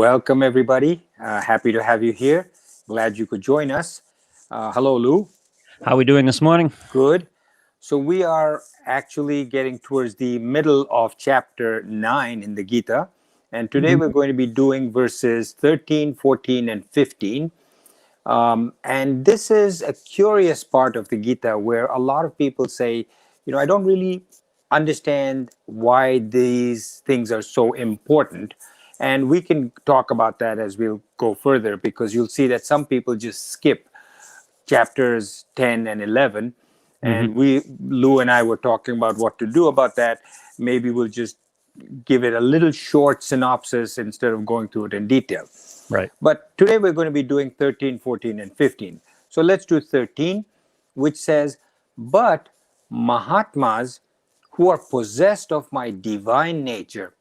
Welcome, everybody. Happy to have you here. Glad you could join us. Hello, Lou. How are we doing this morning? Good. So, we are actually getting towards the middle of chapter 9 in the Gita. And today we're going to be doing verses 13, 14, and 15. And this is a curious part of the Gita where a lot of people say, I don't really understand why these things are so important. And we can talk about that as we'll go further, because you'll see that some people just skip chapters 10 and 11. And Lou and I were talking about what to do about that. Maybe we'll just give it a little short synopsis instead of going through it in detail. Right. But today we're going to be doing 13, 14, and 15. So let's do 13, which says, "But Mahatmas who are possessed of my divine nature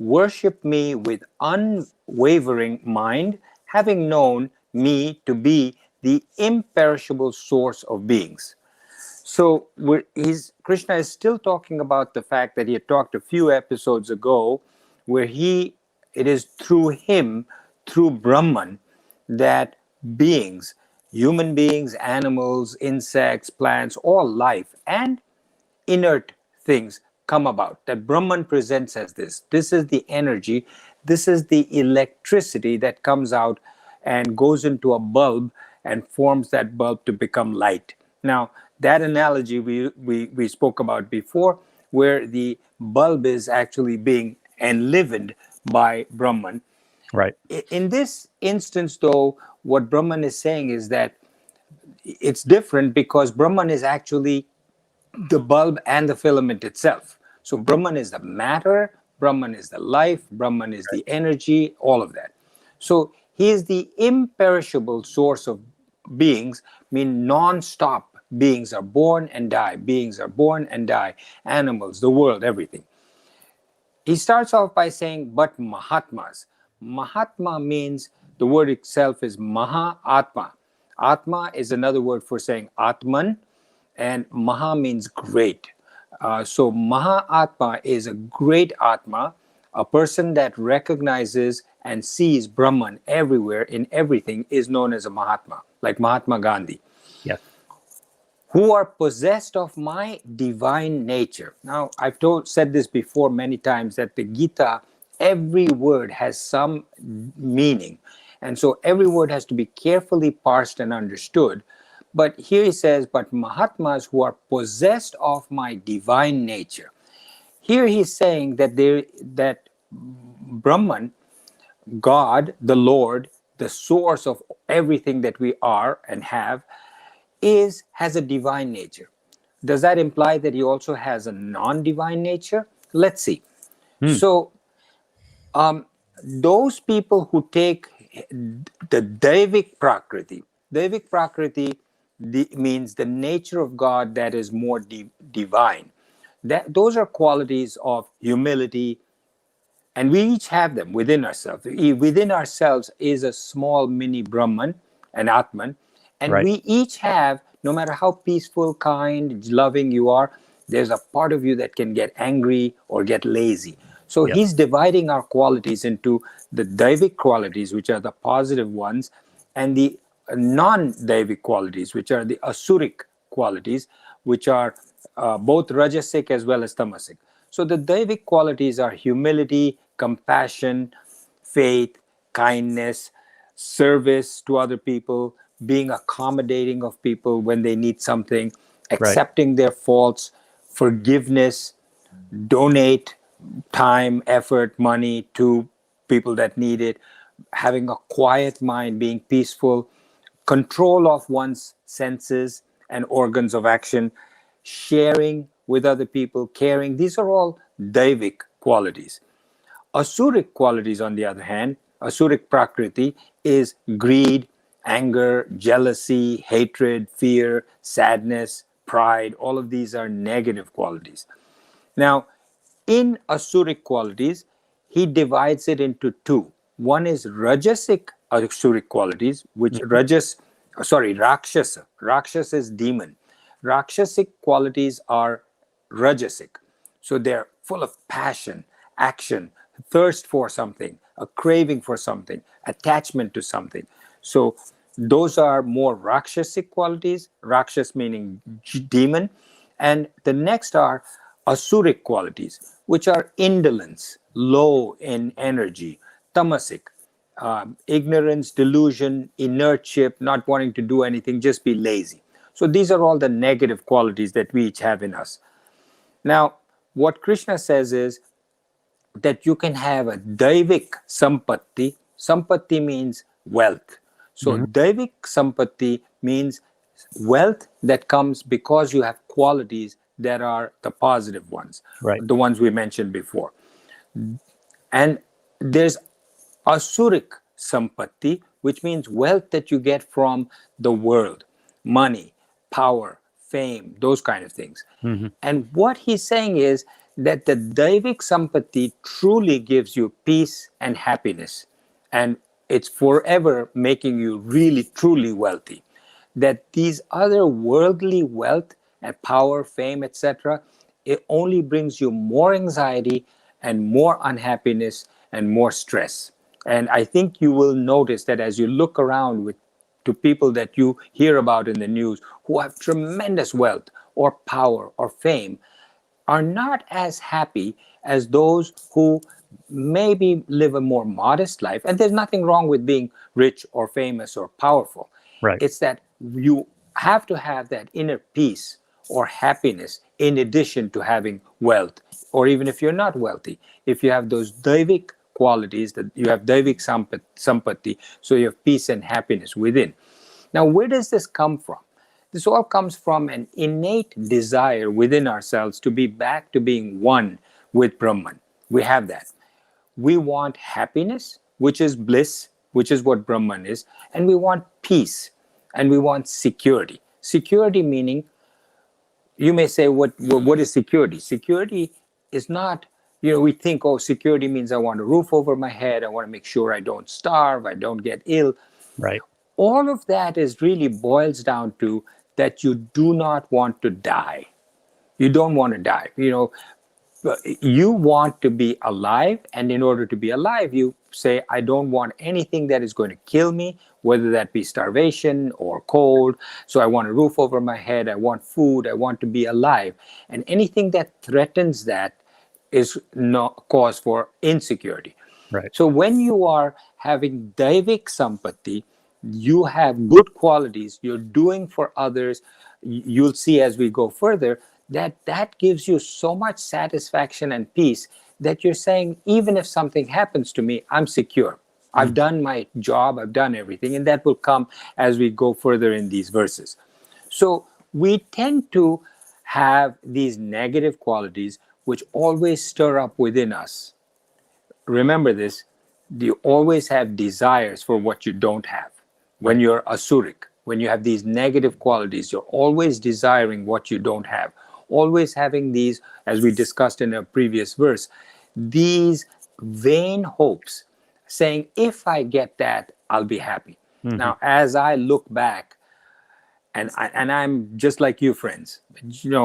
worship me with unwavering mind, having known me to be the imperishable source of beings." So Krishna is still talking about the fact that he had talked a few episodes ago, where it is through him, through Brahman, that beings, human beings, animals, insects, plants, all life and inert things come about. That Brahman presents as this. This is the energy, this is the electricity that comes out and goes into a bulb and forms that bulb to become light. Now, that analogy we spoke about before, where the bulb is actually being enlivened by Brahman. Right. In this instance, though, what Brahman is saying is that it's different, because Brahman is actually the bulb and the filament itself. So Brahman is the matter, Brahman is the life, Brahman is the energy, all of that. So he is the imperishable source of beings, mean non-stop. Beings are born and die. Beings are born and die. Animals, the world, everything. He starts off by saying, "But Mahatmas." Mahatma means, the word itself is Maha Atma. Atma is another word for saying Atman, and Maha means great. So Maha Atma is a great Atma, a person that recognizes and sees Brahman everywhere in everything, is known as a Mahatma, like Mahatma Gandhi. Yes. Who are possessed of my divine nature. Now, I've said this before many times, that the Gita, every word has some meaning. And so every word has to be carefully parsed and understood. But here he says, "But Mahatmas who are possessed of my divine nature." Here he's saying that Brahman, God, the Lord, the source of everything that we are and have, has a divine nature. Does that imply that he also has a non-divine nature? Let's see. So those people who take the Devik Prakriti means the nature of God that is more divine. Those are qualities of humility, and we each have them within ourselves. Within ourselves is a small mini Brahman, an Atman, and Right. we each have, no matter how peaceful, kind, loving you are, there's a part of you that can get angry or get lazy. So Yep. he's dividing our qualities into the Daivik qualities, which are the positive ones, and the non-Daivik qualities, which are the Asuric qualities, which are both Rajasic as well as Tamasic. So the Daivik qualities are humility, compassion, faith, kindness, service to other people, being accommodating of people when they need something, accepting their faults, forgiveness, donate time, effort, money to people that need it, having a quiet mind, being peaceful, control of one's senses and organs of action, sharing with other people, caring. These are all Daivik qualities. Asuric qualities, on the other hand, Asuric Prakriti, is greed, anger, jealousy, hatred, fear, sadness, pride. All of these are negative qualities. Now, in Asuric qualities, he divides it into two. One is Rajasic Asuric qualities, which Rakshasa. Rakshasa is demon. Rakshasic qualities are Rajasic. So they're full of passion, action, thirst for something, a craving for something, attachment to something. So those are more Rakshasic qualities, Rakshas meaning demon. And the next are Asuric qualities, which are indolence, low in energy, tamasic, ignorance, delusion, inertship, not wanting to do anything, just be lazy. So these are all the negative qualities that we each have in us. Now, what Krishna says is that you can have a Daivik Sampatti. Sampatti means wealth. So Hmm. Daivik Sampatti means wealth that comes because you have qualities that are the positive ones, Right. the ones we mentioned before. And there's Asuric Sampatti, which means wealth that you get from the world, money, power, fame, those kind of things. Hmm. And what he's saying is that the Daivik Sampatti truly gives you peace and happiness. And it's forever making you really, truly wealthy. That these other worldly wealth and power, fame, etc., it only brings you more anxiety and more unhappiness and more stress. And I think you will notice that as you look around to people that you hear about in the news who have tremendous wealth or power or fame, are not as happy as those who maybe live a more modest life. And there's nothing wrong with being rich or famous or powerful. Right. It's that you have to have that inner peace or happiness in addition to having wealth, or even if you're not wealthy, if you have those Daivik qualities, that you have Daivik Sampatti, so you have peace and happiness within. Now, where does this come from? This all comes from an innate desire within ourselves to be back to being one with Brahman. We have that. We want happiness, which is bliss, which is what Brahman is, and we want peace, and we want security. Security meaning, you may say, what is security? Security is not, we think, oh, security means I want a roof over my head, I want to make sure I don't starve, I don't get ill. Right. All of that is really boils down to that you do not want to die. You don't want to die. You want to be alive, and in order to be alive, you say, I don't want anything that is going to kill me, whether that be starvation or cold. So I want a roof over my head, I want food, I want to be alive. And anything that threatens that is no cause for insecurity. Right. So when you are having Daivik Sampatti, you have good qualities, you're doing for others. You'll see as we go further that gives you so much satisfaction and peace that you're saying, even if something happens to me, I'm secure. I've Mhm. done my job, I've done everything, and that will come as we go further in these verses. So we tend to have these negative qualities which always stir up within us. Remember this, you always have desires for what you don't have. When Right. you're asuric, when you have these negative qualities, you're always desiring what you don't have, always having these, as we discussed in a previous verse, these vain hopes, saying, if I get that, I'll be happy. Hmm. Now, as I look back, and I'm just like you, friends.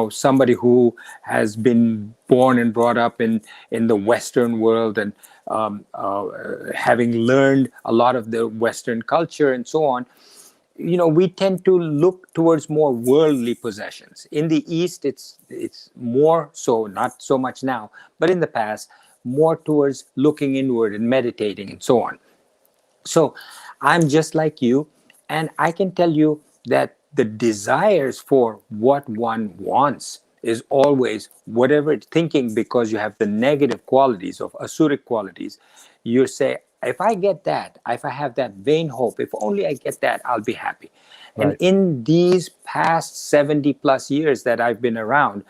Somebody who has been born and brought up in the Western world, and having learned a lot of the Western culture and so on. We tend to look towards more worldly possessions. In the East, it's more so, not so much now, but in the past, more towards looking inward and meditating and so on. So I'm just like you, and I can tell you that the desires for what one wants is always whatever thinking, because you have the negative qualities of asuric qualities. You say, if I get that, if I have that vain hope, if only I get that, I'll be happy. And Right. in these past 70 plus years that I've been around,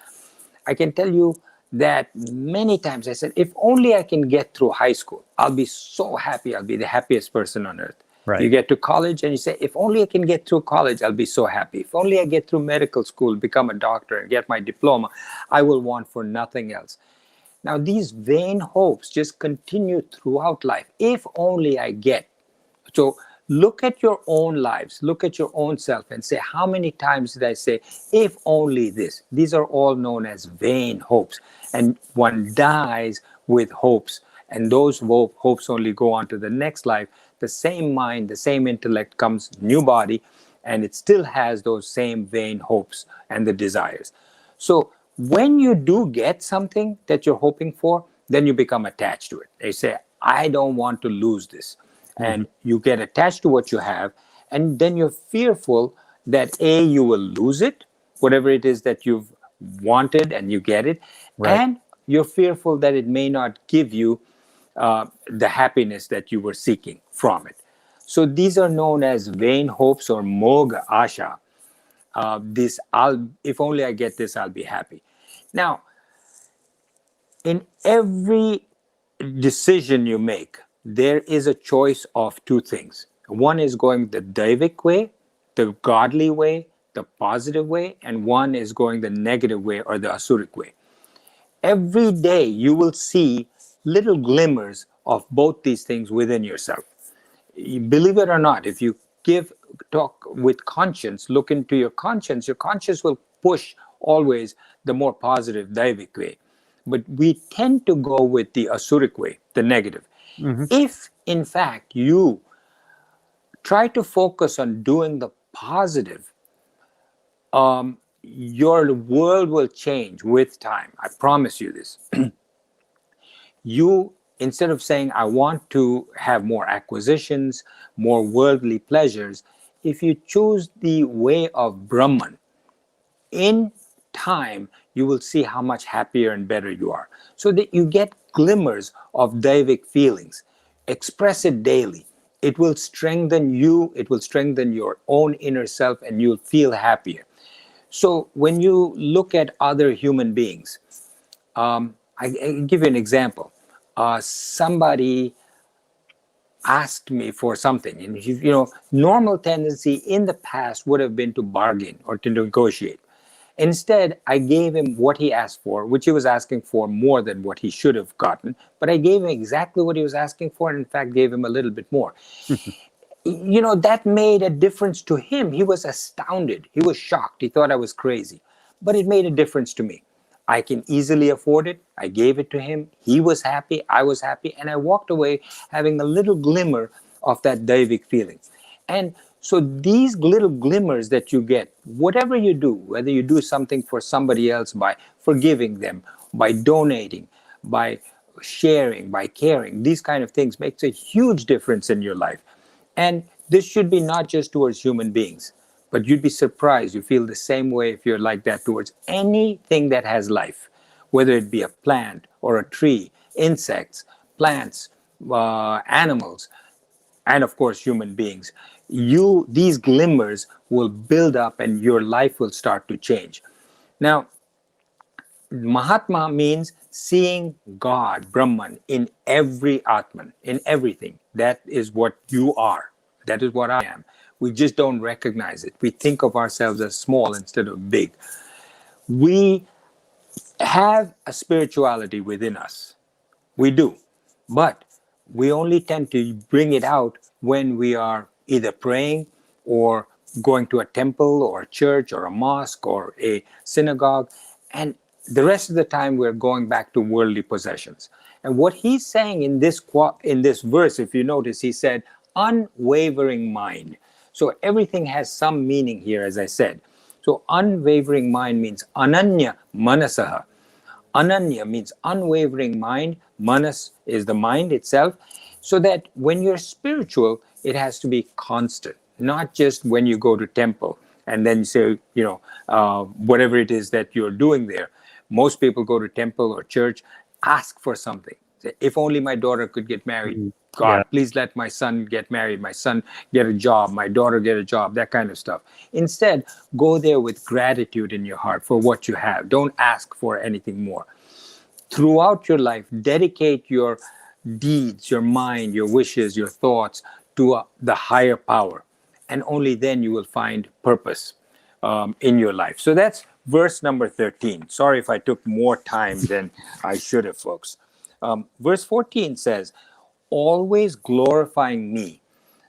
I can tell you that many times I said, if only I can get through high school, I'll be so happy. I'll be the happiest person on earth. You Right. get to college and you say, if only I can get through college, I'll be so happy. If only I get through medical school, become a doctor, and get my diploma, I will want for nothing else. Now, these vain hopes just continue throughout life. If only I get. So look at your own lives, look at your own self, and say, how many times did I say, if only this? These are all known as vain hopes. And one dies with hopes and those hopes only go on to the next life. The same mind, the same intellect comes new body, and it still has those same vain hopes and the desires. So when you do get something that you're hoping for, then you become attached to it. They say, I don't want to lose this. Mhm. And you get attached to what you have, and then you're fearful that A, you will lose it, whatever it is that you've wanted, and you get it, Right. and you're fearful that it may not give you the happiness that you were seeking from it. So these are known as vain hopes or moga asha. This, if only I get this, I'll be happy. Now, in every decision you make, there is a choice of two things. One is going the Daivik way, the godly way, the positive way, and one is going the negative way or the Asuric way. Every day you will see little glimmers of both these things within yourself. Believe it or not, if you talk with conscience, look into your conscience will push always the more positive Daivik way. But we tend to go with the Asuric way, the negative. Hmm. If in fact you try to focus on doing the positive, your world will change with time. I promise you this. You, instead of saying, I want to have more acquisitions, more worldly pleasures, if you choose the way of Brahman, in time you will see how much happier and better you are. So that you get glimmers of Daivic feelings. Express it daily. It will strengthen you, it will strengthen your own inner self, and you'll feel happier. So when you look at other human beings, I give you an example. Somebody asked me for something, and normal tendency in the past would have been to bargain or to negotiate. Instead, I gave him what he asked for, which he was asking for more than what he should have gotten. But I gave him exactly what he was asking for, and in fact, gave him a little bit more. That made a difference to him. He was astounded. He was shocked. He thought I was crazy. But it made a difference to me. I can easily afford it. I gave it to him. He was happy. I was happy. And I walked away having a little glimmer of that Daivic feeling. And so these little glimmers that you get, whatever you do, whether you do something for somebody else by forgiving them, by donating, by sharing, by caring, these kind of things makes a huge difference in your life. And this should be not just towards human beings, but you'd be surprised. You feel the same way if you're like that towards anything that has life, whether it be a plant or a tree, insects, plants, animals, and of course human beings. These glimmers will build up and your life will start to change. Now, Mahatma means seeing God, Brahman, in every Atman, in everything. That is what you are. That is what I am. We just don't recognize it. We think of ourselves as small instead of big. We have a spirituality within us. We do. But we only tend to bring it out when we are either praying or going to a temple or a church or a mosque or a synagogue. And the rest of the time we're going back to worldly possessions. And what he's saying in this verse, if you notice, he said, unwavering mind. So everything has some meaning here, as I said. So unwavering mind means ananya manasaha. Ananya means unwavering mind. Manas is the mind itself. So that when you're spiritual, it has to be constant, not just when you go to temple and then you say, whatever it is that you're doing there. Most people go to temple or church, ask for something. Say, if only my daughter could get married. Mhm. God, Yeah. please let my son get married, my son get a job, my daughter get a job, that kind of stuff. Instead, go there with gratitude in your heart for what you have. Don't ask for anything more. Throughout your life, dedicate your deeds, your mind, your wishes, your thoughts to the higher power. And only then you will find purpose in your life. So that's verse number 13. Sorry if I took more time than I should have, folks. Verse 14 says, always glorifying me,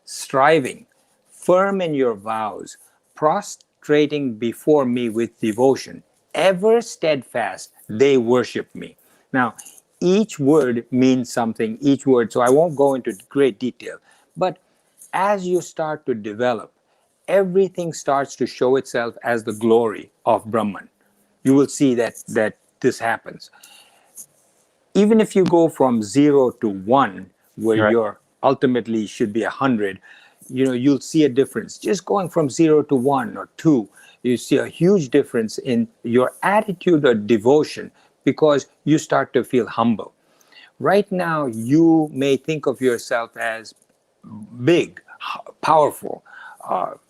striving, firm in your vows, prostrating before me with devotion, ever steadfast, they worship me. Now, each word means something, each word. So I won't go into great detail. But as you start to develop, everything starts to show itself as the glory of Brahman. You will see that this happens. Even if you go from 0 to 1, where Right. you're ultimately should be 100, you'll see a difference. Just going from 0 to 1 or 2, you see a huge difference in your attitude or devotion, because you start to feel humble. Right now, you may think of yourself as big, powerful,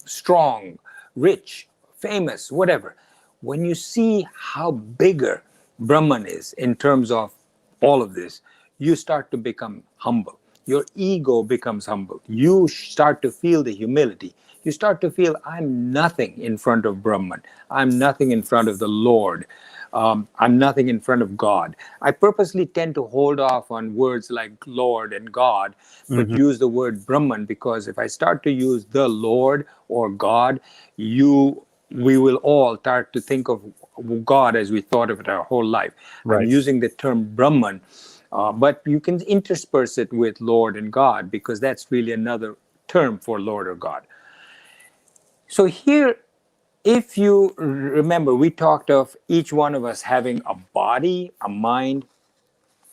strong, rich, famous, whatever. When you see how bigger Brahman is in terms of all of this, you start to become humble. Your ego becomes humble. You start to feel the humility. You start to feel, I'm nothing in front of Brahman. I'm nothing in front of the Lord. I'm nothing in front of God. I purposely tend to hold off on words like Lord and God, but Hmm. use the word Brahman, because if I start to use the Lord or God, we will all start to think of God as we thought of it our whole life. I'm Right. using the term Brahman, but you can intersperse it with Lord and God, because that's really another term for Lord or God. So here, if you remember, we talked of each one of us having a body, a mind,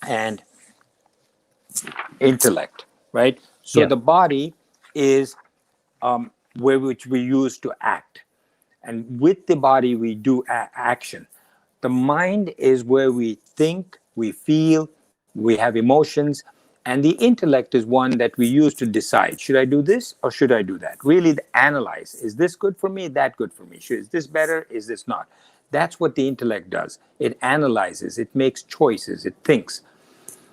and intellect, right? So Yeah. the body is where which we use to act, and with the body we do action. The mind is where we think, we feel, we have emotions, and the intellect is one that we use to decide, should I do this or should I do that? Really analyze, is this good for me, that good for me, is this better, is this not? That's what the intellect does. It analyzes, it makes choices, it thinks.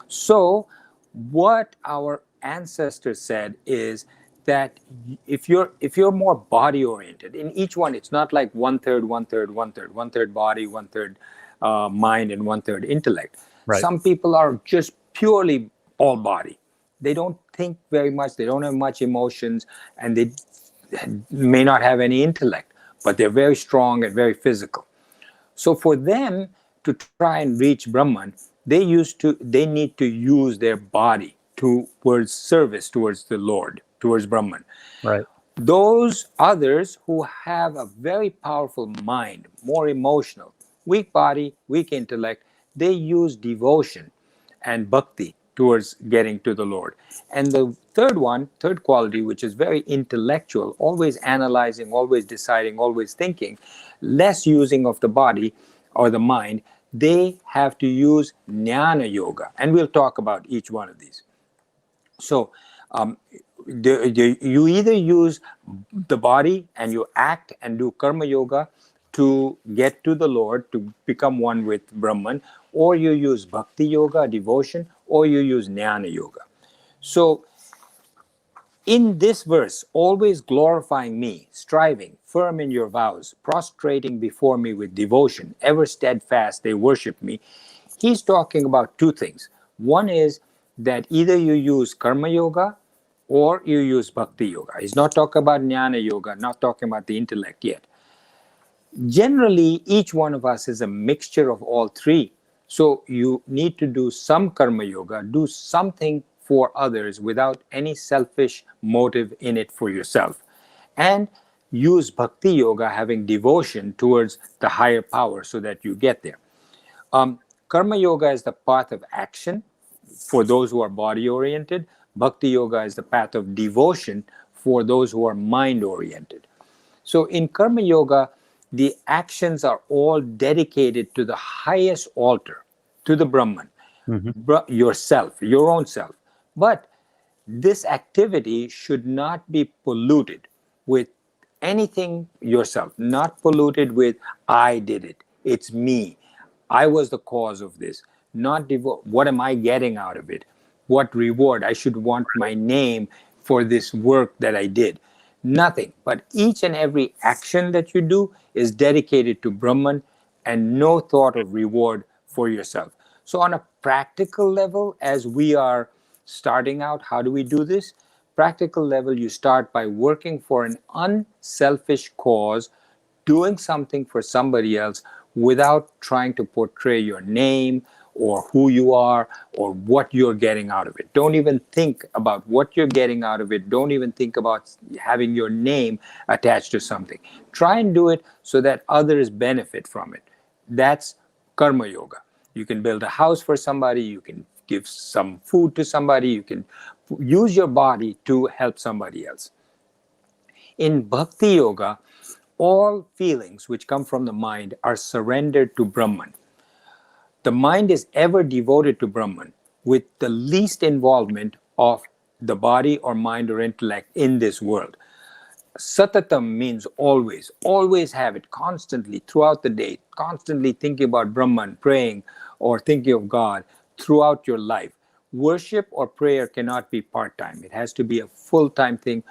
So, what our ancestors said is that if you're more body oriented, in each one, it's not like one third, one third, one third, one third body, one third mind, and one third intellect. Right. Some people are just purely all body. They don't think very much. They don't have much emotions, and they may not have any intellect, but they're very strong and very physical. So for them to try and reach Brahman, they need to use their body towards service towards the Lord, towards Brahman. Right. Those others who have a very powerful mind, more emotional, weak body, weak intellect, they use devotion and bhakti towards getting to the Lord. And the third quality, which is very intellectual, always analyzing, always deciding, always thinking, less using of the body or the mind, they have to use jnana yoga. And we'll talk about each one of these. So, you either use the body and you act and do karma yoga to get to the Lord, to become one with Brahman, or you use bhakti yoga, devotion, or you use jnana yoga. So, in this verse, always glorifying me, striving, firm in your vows, prostrating before me with devotion, ever steadfast, they worship me. He's talking about two things. One is that either you use karma yoga or you use bhakti yoga. He's not talking about jnana yoga, not talking about the intellect yet. Generally, each one of us is a mixture of all three. So you need to do some karma yoga, do something for others without any selfish motive in it for yourself. And use bhakti yoga, having devotion towards the higher power so that you get there. Karma yoga is the path of action for those who are body oriented. Bhakti yoga is the path of devotion for those who are mind oriented. So in Karma Yoga, the actions are all dedicated to the highest altar, to the Brahman, Hmm. yourself, your own self. But this activity should not be polluted with anything yourself, not polluted with, I did it, it's me, I was the cause of this, not what am I getting out of it? What reward? I should want my name for this work that I did. Nothing. But each and every action that you do is dedicated to Brahman and no thought of reward for yourself. So, on a practical level, as we are starting out, how do we do this? Practical level, you start by working for an unselfish cause, doing something for somebody else without trying to portray your name or who you are or what you're getting out of it. Don't even think about what you're getting out of it. Don't even think about having your name attached to something. Try and do it so that others benefit from it. That's karma yoga. You can build a house for somebody, you can give some food to somebody, you can use your body to help somebody else. In bhakti yoga, all feelings which come from the mind are surrendered to Brahman. The mind is ever devoted to Brahman with the least involvement of the body or mind or intellect in this world. Satatam means always, always have it constantly throughout the day, constantly thinking about Brahman, praying or thinking of God throughout your life. Worship or prayer cannot be part-time. It has to be a full-time thing,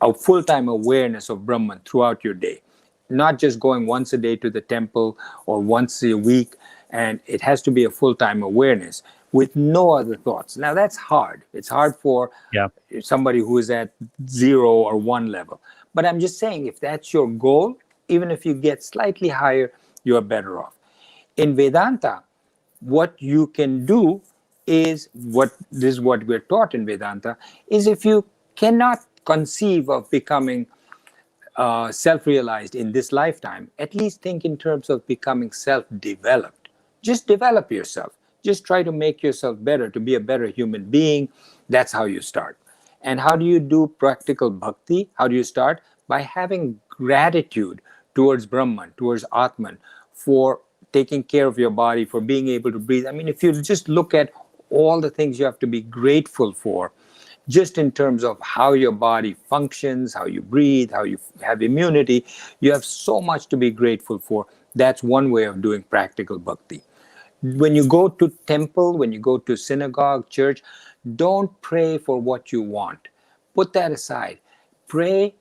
a full-time awareness of Brahman throughout your day. Not just going once a day to the temple or once a week, and it has to be a full-time awareness with no other thoughts. Now that's hard. It's hard for Yeah. somebody who is at 0 or 1 level. But I'm just saying, if that's your goal, even if you get slightly higher, you're better off. In Vedanta, what you can do is what we're taught in Vedanta is, if you cannot conceive of becoming self-realized in this lifetime, at least think in terms of becoming self-developed. Just develop yourself. Just try to make yourself better, to be a better human being. That's how you start. And how do you do practical bhakti? How do you start? By having gratitude towards Brahman, towards Atman, for taking care of your body, for being able to breathe. I mean, if you just look at all the things you have to be grateful for, just in terms of how your body functions, how you breathe, how you have immunity, you have so much to be grateful for. That's one way of doing practical bhakti. When you go to temple, when you go to synagogue, church, don't pray for what you want. Put that aside. Pray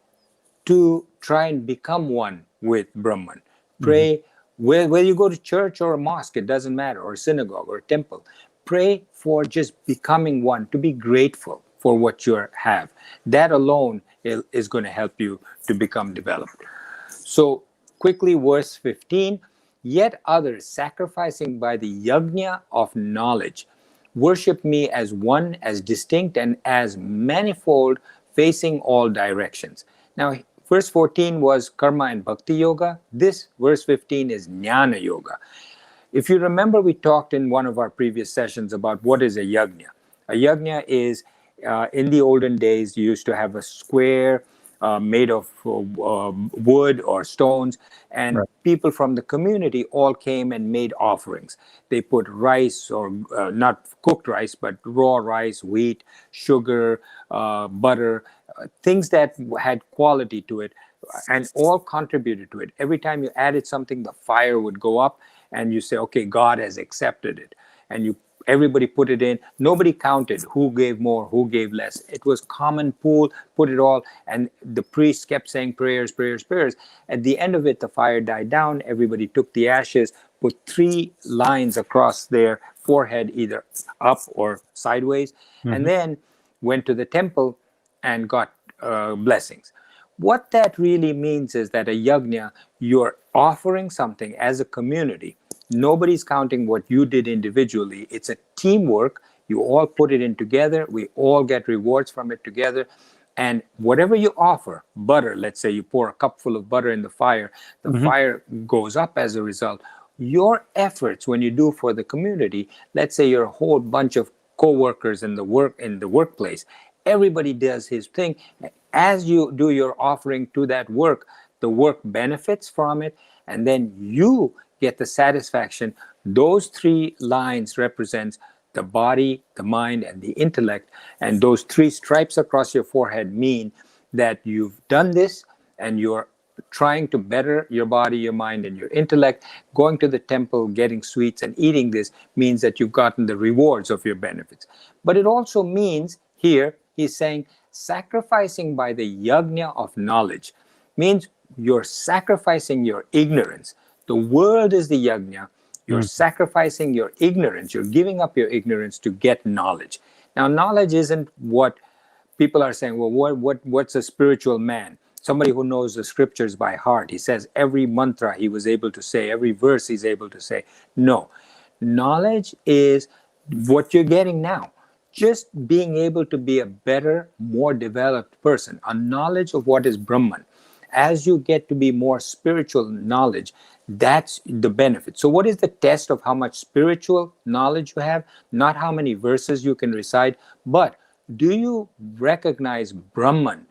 to try and become one with Brahman. Pray whether you go to church or a mosque, it doesn't matter, or a synagogue or a temple. Pray for just becoming one, to be grateful for what you have. That alone is going to help you to become developed. So quickly, verse 15, yet others, sacrificing by the yajna of knowledge, worship me as one, as distinct, and as manifold, facing all directions. Now, verse 14 was karma and bhakti yoga. This verse 15 is jnana yoga. If you remember, we talked in one of our previous sessions about what is a yajna. A yajna is, in the olden days, you used to have a square made of wood or stones, and Right. people from the community all came and made offerings. They put rice, or not cooked rice, but raw rice, wheat, sugar, butter, things that had quality to it, and all contributed to it. Every time you added something, the fire would go up, and you say, okay, God has accepted it. And everybody put it in. Nobody counted who gave more, who gave less. It was common pool, put it all, and the priest kept saying prayers, prayers, prayers. At the end of it, the fire died down. Everybody took the ashes, put 3 lines across their forehead, either up or sideways, and then went to the temple and got blessings. What that really means is that a yajna, you're offering something as a community. Nobody's counting what you did individually. It's a teamwork. You all put it in together. We all get rewards from it together. And whatever you offer, butter, let's say you pour a cupful of butter in the fire goes up as a result. Your efforts, when you do for the community, let's say you're a whole bunch of co-workers in the workplace, everybody does his thing. As you do your offering to that work, the work benefits from it, and then you get the satisfaction. Those 3 lines represents the body, the mind, and the intellect, and those 3 stripes across your forehead mean that you've done this, and you're trying to better your body, your mind, and your intellect. Going to the temple, getting sweets, and eating this means that you've gotten the rewards of your benefits. But it also means, here he's saying, sacrificing by the yajna of knowledge means you're sacrificing your ignorance. The world is the yajna. You're sacrificing your ignorance. You're giving up your ignorance to get knowledge. Now, knowledge isn't what people are saying, well, what's a spiritual man? Somebody who knows the scriptures by heart. He says every mantra he was able to say, every verse he's able to say. No. Knowledge is what you're getting now. Just being able to be a better, more developed person, a knowledge of what is Brahman. As you get to be more spiritual knowledge, that's the benefit. So what is the test of how much spiritual knowledge you have? Not how many verses you can recite, but do you recognize Brahman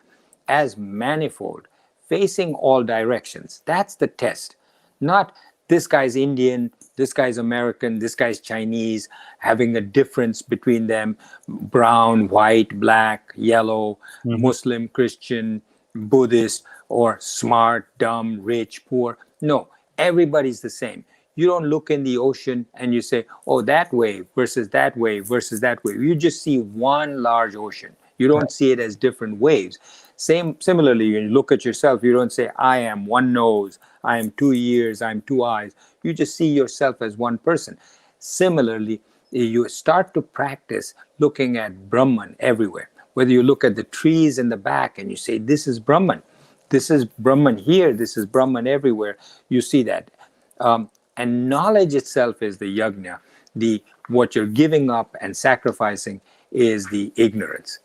as manifold, facing all directions? That's the test. Not this guy's Indian, this guy's American, this guy's Chinese, having a difference between them: brown, white, black, yellow, Muslim, Christian, Buddhist, or smart, dumb, rich, poor. No, everybody's the same. You don't look in the ocean and you say, oh, that wave versus that wave versus that wave. You just see one large ocean. You don't see it as different waves. Similarly, when you look at yourself, you don't say, I am one nose, I am 2 ears, I am 2 eyes. You just see yourself as one person. Similarly, you start to practice looking at Brahman everywhere. Whether you look at the trees in the back and you say, this is Brahman. This is Brahman here. This is Brahman everywhere. You see that. And knowledge itself is the yajna. What you're giving up and sacrificing is the ignorance.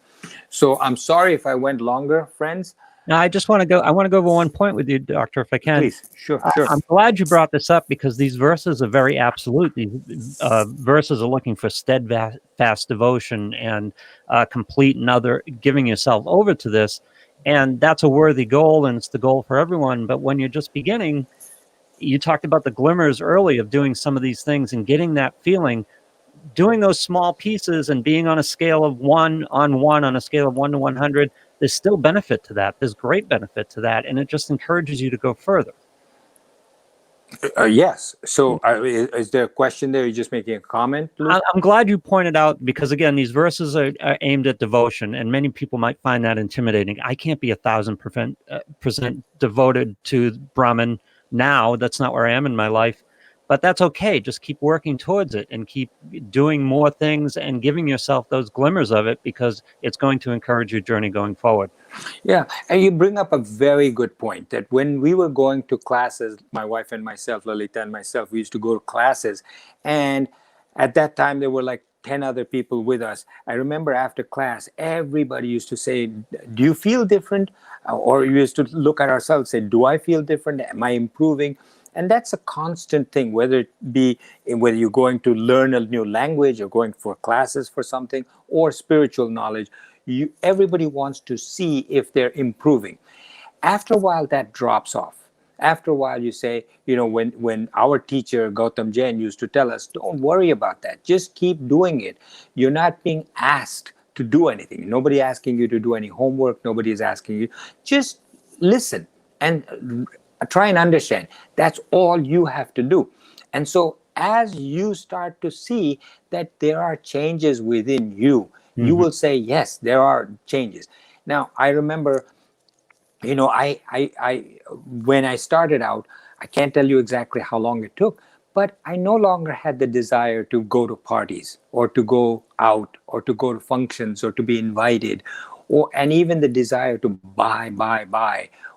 So I'm sorry if I went longer, friends. Now, I want to go over one point with you, Doctor, if I can. Please, sure. I'm glad you brought this up, because these verses are very absolute. These verses are looking for steadfast devotion and complete and other, giving yourself over to this. And that's a worthy goal, and it's the goal for everyone. But when you're just beginning, you talked about the glimmers early of doing some of these things and getting that feeling. Doing those small pieces and being on a scale of 1 on a scale of 1 to 100, there's still benefit to that. There's great benefit to that. And it just encourages you to go further. Yes. So is there a question there? You're just making a comment, Luke? I'm glad you pointed out, because again, these verses are aimed at devotion, and many people might find that intimidating. I can't be 1,000% devoted to Brahman now. That's not where I am in my life. But that's okay. Just keep working towards it and keep doing more things and giving yourself those glimmers of it, because it's going to encourage your journey going forward. Yeah, and you bring up a very good point, that when we were going to classes, my wife and myself, Lalita and myself, we used to go to classes. And at that time, there were like 10 other people with us. I remember after class, everybody used to say, do you feel different? Or we used to look at ourselves and say, do I feel different? Am I improving? And that's a constant thing, whether you're going to learn a new language or going for classes for something, or spiritual knowledge. Everybody wants to see if they're improving. After a while, that drops off. After a while, you say, when our teacher, Gautam Jain, used to tell us, don't worry about that. Just keep doing it. You're not being asked to do anything. Nobody asking you to do any homework. Nobody is asking you. Just listen and try and understand. That's all you have to do. And so as you start to see that there are changes within you, you will say, yes, there are changes. Now, I remember, when I started out, I can't tell you exactly how long it took, but I no longer had the desire to go to parties or to go out or to go to functions or to be invited, and even the desire to buy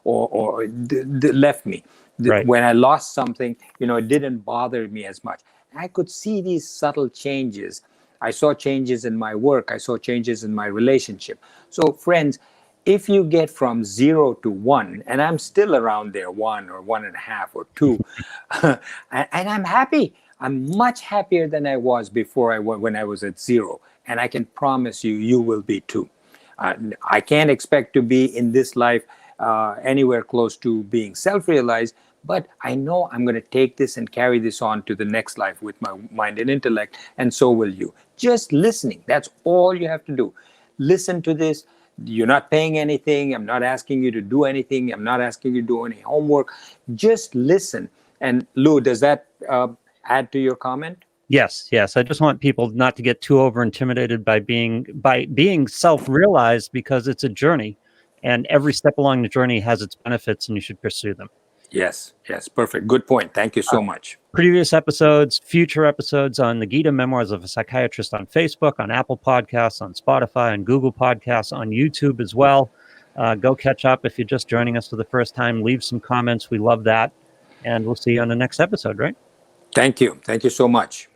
or left me. Right. When I lost something, it didn't bother me as much. I could see these subtle changes. I saw changes in my work. I saw changes in my relationship. So friends, if you get from 0 to 1, and I'm still around there, 1 or 1.5 or 2, and I'm happy. I'm much happier than I was before when I was at 0. And I can promise you, you will be too. I can't expect to be in this life anywhere close to being self-realized, but I know I'm going to take this and carry this on to the next life with my mind and intellect, and so will you. Just listening, that's all you have to do. Listen to this. You're not paying anything. I'm not asking you to do anything. I'm not asking you to do any homework. Just listen. And Lou, does that add to your comment? Yes. I just want people not to get too over intimidated by being self-realized, because it's a journey, and every step along the journey has its benefits, and you should pursue them. Yes, perfect. Good point. Thank you so much. Previous episodes, future episodes on the Gita Memoirs of a Psychiatrist on Facebook, on Apple Podcasts, on Spotify, on Google Podcasts, on YouTube as well. Go catch up. If you're just joining us for the first time, leave some comments. We love that. And we'll see you on the next episode, right? Thank you. Thank you so much.